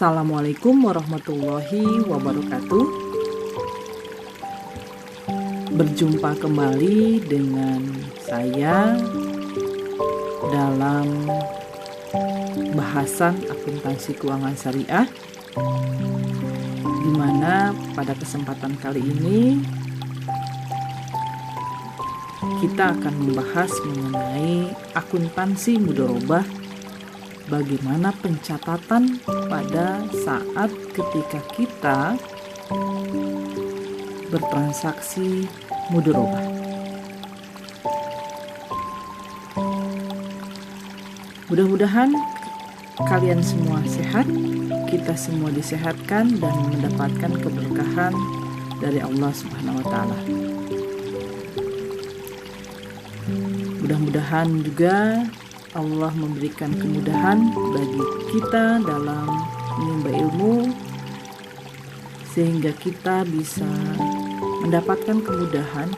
Assalamualaikum warahmatullahi wabarakatuh. Berjumpa kembali dengan saya dalam bahasan akuntansi keuangan syariah, di mana pada kesempatan kali ini kita akan membahas mengenai akuntansi mudharabah, bagaimana pencatatan pada saat ketika kita bertransaksi mudharabah. Mudah-mudahan kalian semua sehat, kita semua disehatkan dan mendapatkan keberkahan dari Allah Subhanahu wa Ta'ala. Mudah-mudahan juga Allah memberikan kemudahan bagi kita dalam menimba ilmu, sehingga kita bisa mendapatkan kemudahan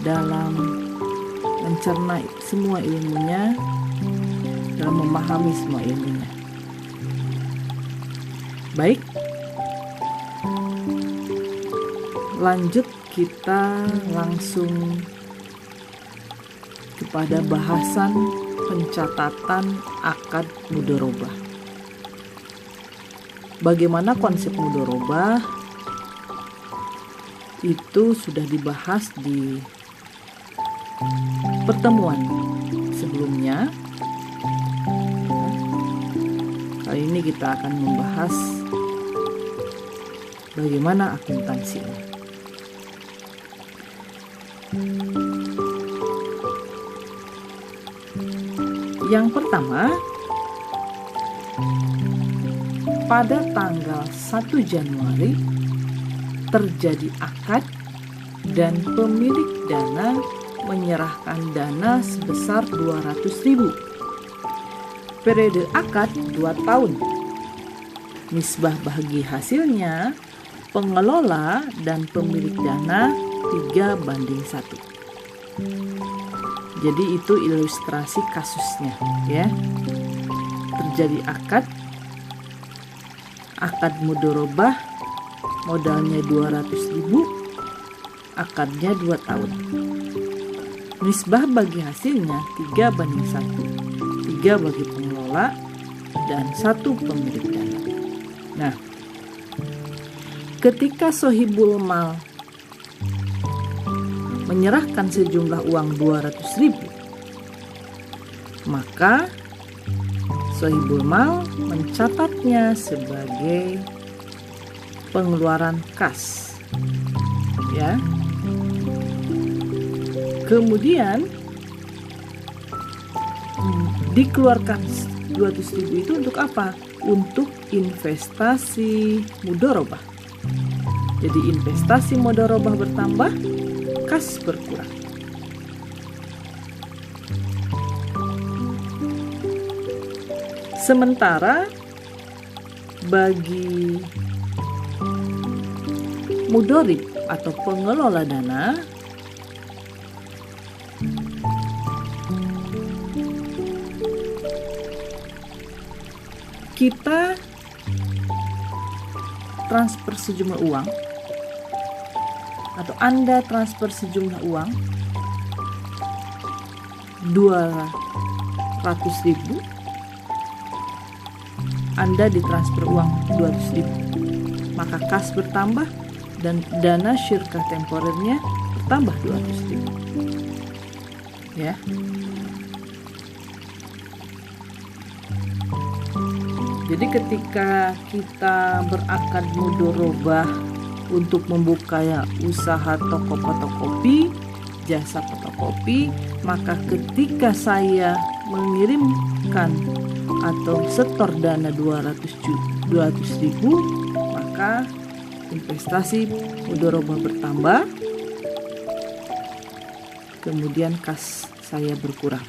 dalam mencerna semua ilmunya, dalam memahami semua ilmunya. Baik, lanjut kita langsung kepada bahasan pencatatan akad mudharabah. Bagaimana konsep mudharabah itu sudah dibahas di pertemuan sebelumnya. Kali ini kita akan membahas bagaimana akuntansinya. Yang pertama, pada tanggal 1 Januari terjadi akad dan pemilik dana menyerahkan dana sebesar 200.000. Periode akad 2 tahun. Nisbah bagi hasilnya pengelola dan pemilik dana 3:1. Jadi itu ilustrasi kasusnya, ya. Terjadi akad mudharabah, modalnya 200.000, akadnya 2 tahun. Nisbah bagi hasilnya 3:1. 3 bagi pengelola dan 1 pemilik dana. Nah, ketika sohibul mal menyerahkan sejumlah uang 200.000, maka sohibul mal mencatatnya sebagai pengeluaran kas, ya. Kemudian dikeluarkan 200.000 itu untuk apa? Untuk investasi mudharabah. Jadi investasi mudharabah bertambah, kas berkurang. Sementara bagi mudharib atau pengelola dana, kita transfer sejumlah uang, atau Anda transfer sejumlah uang 200.000, Anda ditransfer uang 200.000, maka kas bertambah dan dana syirkah temporernya bertambah 200.000, ya. Jadi ketika kita berakad mudharabah untuk membuka usaha toko fotokopi, jasa fotokopi, maka ketika saya mengirimkan atau setor dana 200.000, maka investasi mudharabah bertambah, kemudian kas saya berkurang.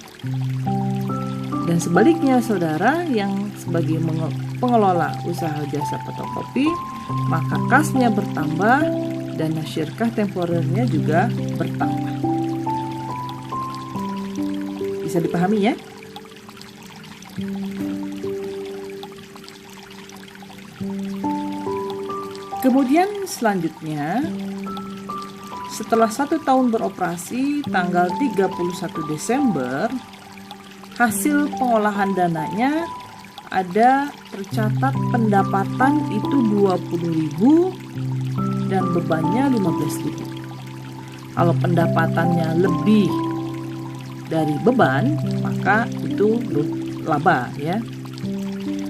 Dan sebaliknya, saudara yang sebagai pengelola usaha jasa fotokopi, maka kasnya bertambah, dana syirkah temporernya juga bertambah. Bisa dipahami, ya? Kemudian selanjutnya, setelah 1 tahun beroperasi, tanggal 31 Desember, hasil pengolahan dananya ada tercatat pendapatan itu 20.000 dan bebannya 15.000. Kalau pendapatannya lebih dari beban, maka itu laba ya.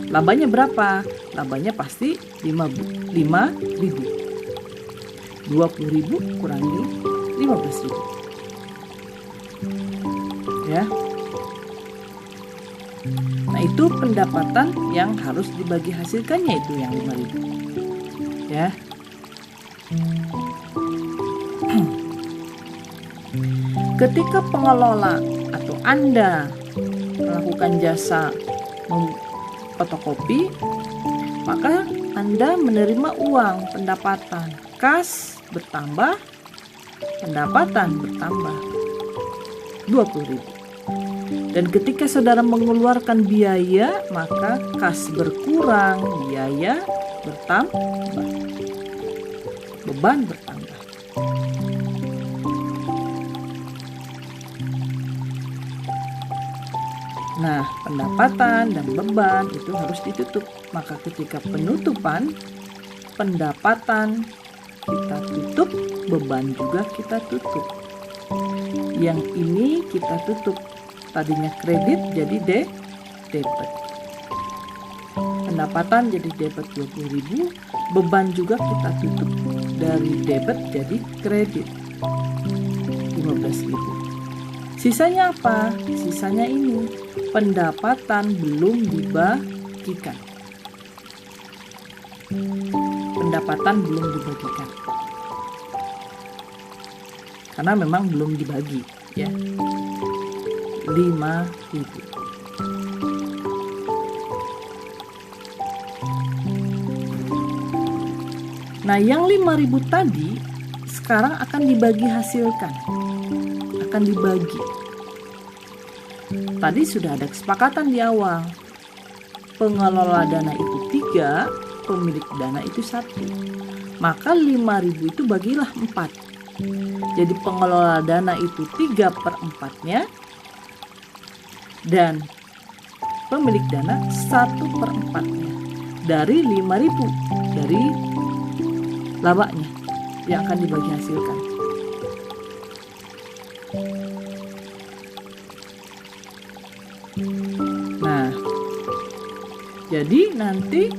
Labanya berapa? Labanya pasti 5.000. 20.000 kurangi 15.000. Ya. Nah, itu pendapatan yang harus dibagi hasilkannya, itu yang 5.000. Ya. Ketika pengelola atau Anda melakukan jasa fotokopi, maka Anda menerima uang pendapatan, kas bertambah, pendapatan bertambah 20.000. Dan ketika saudara mengeluarkan biaya, maka kas berkurang, biaya bertambah, beban bertambah. Nah, pendapatan dan beban itu harus ditutup. Maka ketika penutupan, pendapatan kita tutup, beban juga kita tutup. Yang ini kita tutup. Tadinya kredit jadi debit. Pendapatan jadi debit 20.000, beban juga kita tutup. Dari debit jadi kredit 15.000. Sisanya apa? Sisanya ini pendapatan belum dibagikan. Pendapatan belum dibagikan. Karena memang belum dibagi, ya. 5.000. Nah, yang 5.000 tadi sekarang akan dibagi hasilkan. Akan dibagi. Tadi sudah ada kesepakatan di awal. Pengelola dana itu 3, pemilik dana itu 1. Maka 5.000 itu bagilah 4. Jadi pengelola dana itu 3/4-nya dan pemilik dana 1/4-nya dari 5.000, dari labanya yang akan dibagi hasilkan. Nah, jadi nanti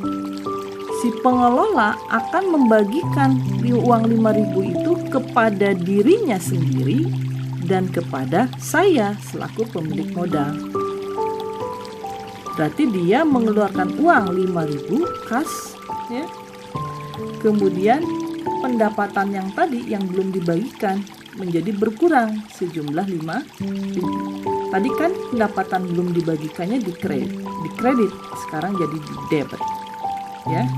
si pengelola akan membagikan uang 5.000 itu kepada dirinya sendiri dan kepada saya selaku pemilik modal. Berarti dia mengeluarkan uang 5.000 kas, ya. Kemudian pendapatan yang tadi yang belum dibagikan menjadi berkurang sejumlah 5.000. Tadi kan pendapatan belum dibagikannya di kredit, sekarang jadi di debit, ya.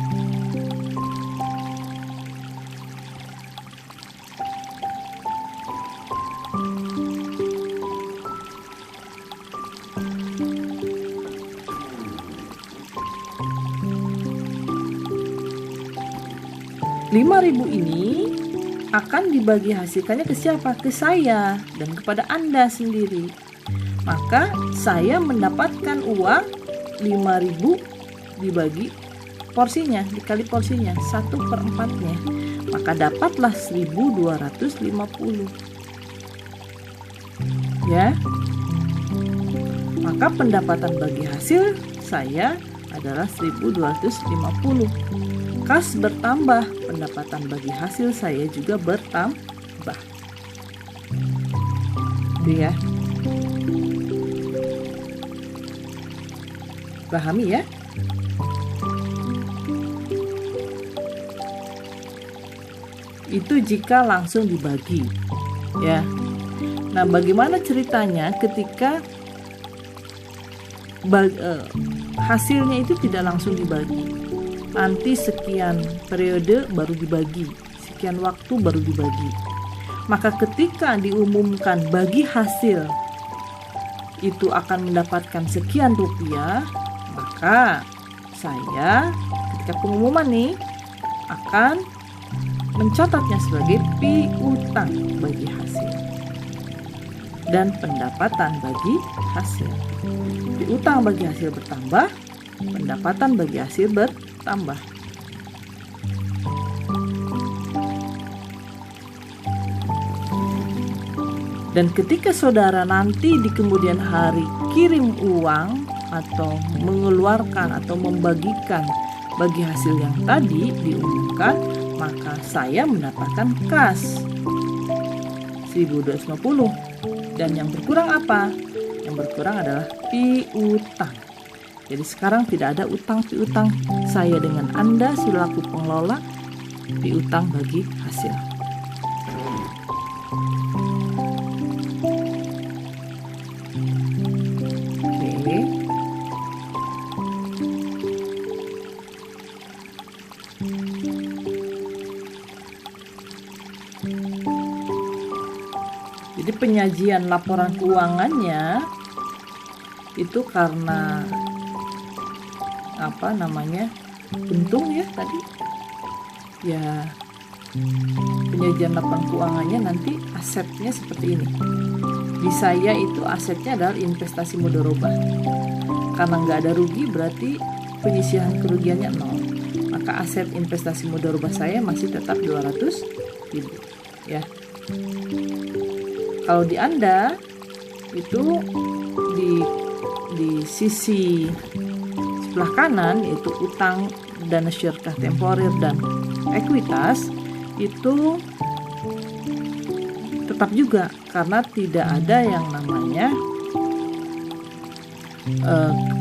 Rp5.000 ini akan dibagi hasilkannya ke siapa? Ke saya dan kepada Anda sendiri. Maka saya mendapatkan uang 5.000 dibagi porsinya, dikali porsinya 1/4-nya. Maka dapatlah 1.250. Ya. Maka pendapatan bagi hasil saya adalah 1.250. Kas bertambah, pendapatan bagi hasil saya juga bertambah. Itu ya. Pahami ya? Itu jika langsung dibagi, ya. Nah, bagaimana ceritanya ketika hasilnya itu tidak langsung dibagi? Nanti sekian periode baru dibagi, sekian waktu baru dibagi. Maka ketika diumumkan bagi hasil itu akan mendapatkan sekian rupiah, maka saya ketika pengumuman nih akan mencatatnya sebagai piutang bagi hasil dan pendapatan bagi hasil. Piutang bagi hasil bertambah, pendapatan bagi hasil bertambah. Dan ketika saudara nanti di kemudian hari kirim uang atau mengeluarkan atau membagikan bagi hasil yang tadi diumumkan, maka saya mendapatkan kas 1.250. Dan yang berkurang apa? Yang berkurang adalah piutang. Jadi sekarang tidak ada utang piutang saya dengan Anda selaku pengelola piutang bagi hasil. Jadi penyajian laporan keuangannya itu karena untung ya tadi. Ya, penyajian laporan keuangannya nanti asetnya seperti ini. Di saya itu asetnya adalah investasi mudharabah. Karena nggak ada rugi berarti penyisihan kerugiannya 0. Maka aset investasi mudharabah saya masih tetap 200.000 ya. Kalau di Anda itu di sisi sebelah kanan yaitu utang, dana syirkah temporer dan ekuitas itu tetap juga karena tidak ada yang namanya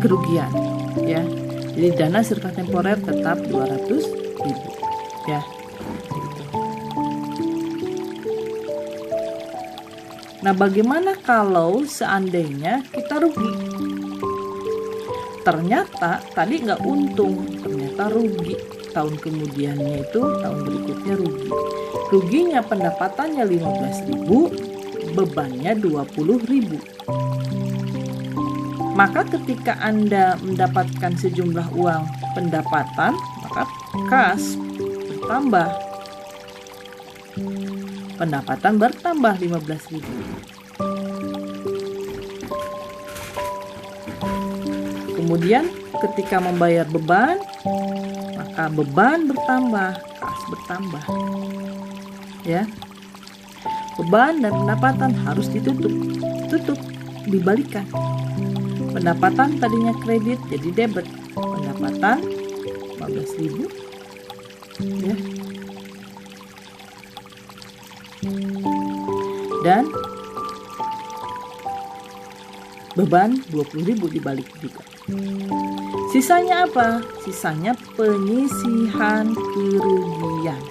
kerugian ya. Jadi dana syirkah temporer tetap 200.000 ya. Nah, bagaimana kalau seandainya kita rugi? Ternyata tadi nggak untung, ternyata rugi. Tahun kemudiannya itu, tahun berikutnya rugi. Ruginya pendapatannya 15.000, bebannya 20.000. Maka ketika Anda mendapatkan sejumlah uang pendapatan, maka kas bertambah. Pendapatan bertambah 15.000. Kemudian ketika membayar beban, maka beban bertambah, kas bertambah. Ya. Beban dan pendapatan harus tutup, dibalikan. Pendapatan tadinya kredit jadi debit. Pendapatan 15.000 ya. Dan beban 20.000 dibalik juga. Sisanya apa? Sisanya penyisihan kerugian.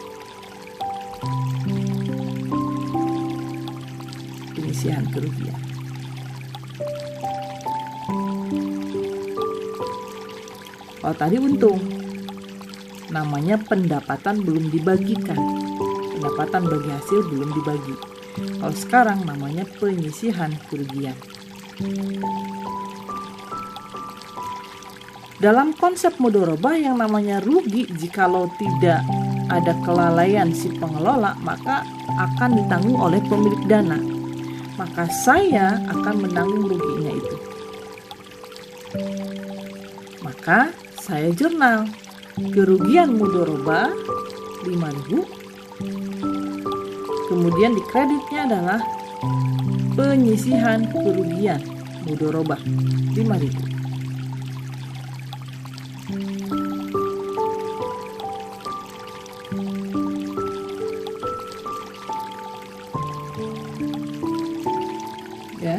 Penyisihan kerugian. Kalau tadi untung, namanya pendapatan belum dibagikan. Pendapatan bagi hasil belum dibagi. Kalau sekarang namanya penyisihan kerugian. Dalam konsep mudharabah yang namanya rugi, jikalau tidak ada kelalaian si pengelola, maka akan ditanggung oleh pemilik dana. Maka saya akan menanggung ruginya itu. Maka saya jurnal kerugian mudharabah 5.000. Kemudian di kreditnya adalah penyisihan kerugian mudharabah 5.000. Ya.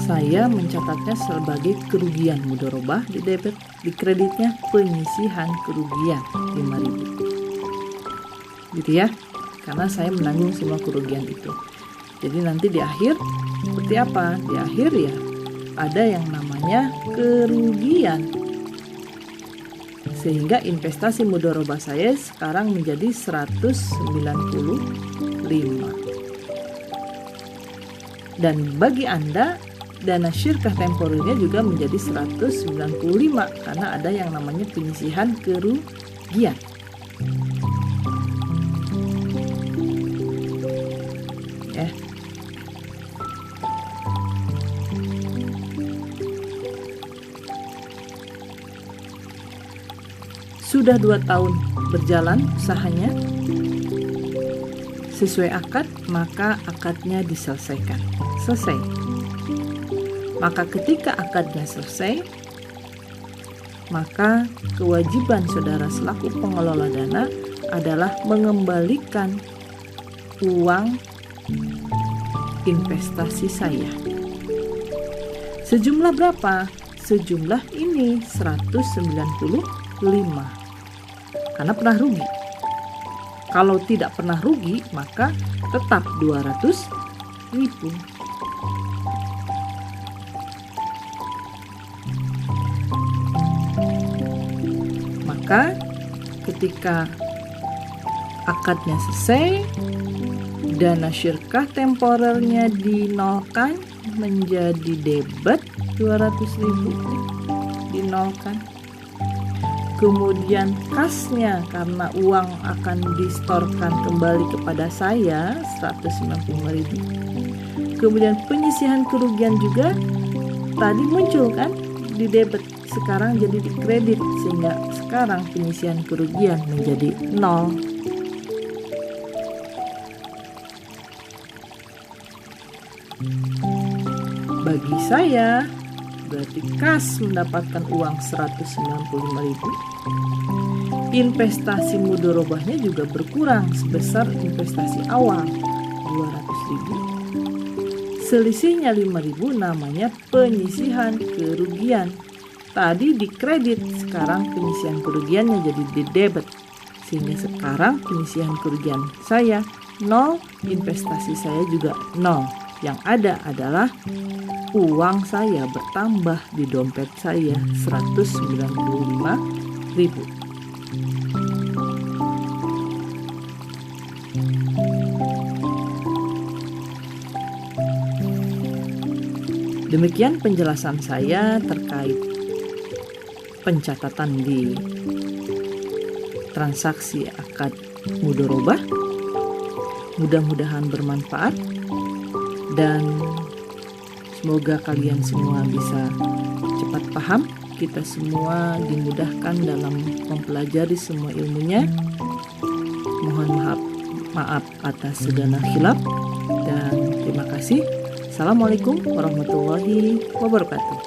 Saya mencatatnya sebagai kerugian mudharabah di debit, di kreditnya penyisihan kerugian 5.000. Gitu ya. Karena saya menanggung semua kerugian itu. Jadi nanti di akhir seperti apa? Di akhir ya ada yang namanya kerugian. Sehingga investasi mudharabah saya sekarang menjadi 195.000 Dan bagi Anda, dana syirkah temporernya juga menjadi 195 karena ada yang namanya penyisihan kerugian. Ya. Sudah 2 tahun berjalan usahanya sesuai akad, maka akadnya diselesaikan. Selesai. Maka ketika akadnya selesai, maka kewajiban saudara selaku pengelola dana adalah mengembalikan uang investasi saya. Sejumlah berapa? Sejumlah ini 195. Karena pernah rugi. Kalau tidak pernah rugi, maka tetap 200.000. Maka ketika akadnya selesai, dana syirkah temporernya dinolkan menjadi debit 200.000, dinolkan. Kemudian kasnya karena uang akan distorkan kembali kepada saya 195.000. Kemudian penyisihan kerugian juga tadi muncul kan di debit, sekarang jadi di kredit, sehingga sekarang penyisihan kerugian menjadi 0. Bagi saya berarti kas mendapatkan uang 195.000. Investasi mudorobahnya juga berkurang sebesar investasi awal 200.000. Selisihnya 5.000 namanya penyisihan kerugian. Tadi di kredit, sekarang penyisihan kerugiannya jadi di debit. Sehingga sekarang penyisihan kerugian saya 0, investasi saya juga 0. Yang ada adalah uang saya bertambah di dompet saya 195.000. Demikian penjelasan saya terkait pencatatan di transaksi akad mudorobah. Mudah-mudahan bermanfaat dan semoga kalian semua bisa cepat paham. Kita semua dimudahkan dalam mempelajari semua ilmunya. Mohon maaf atas segala khilaf dan terima kasih. Assalamualaikum warahmatullahi wabarakatuh.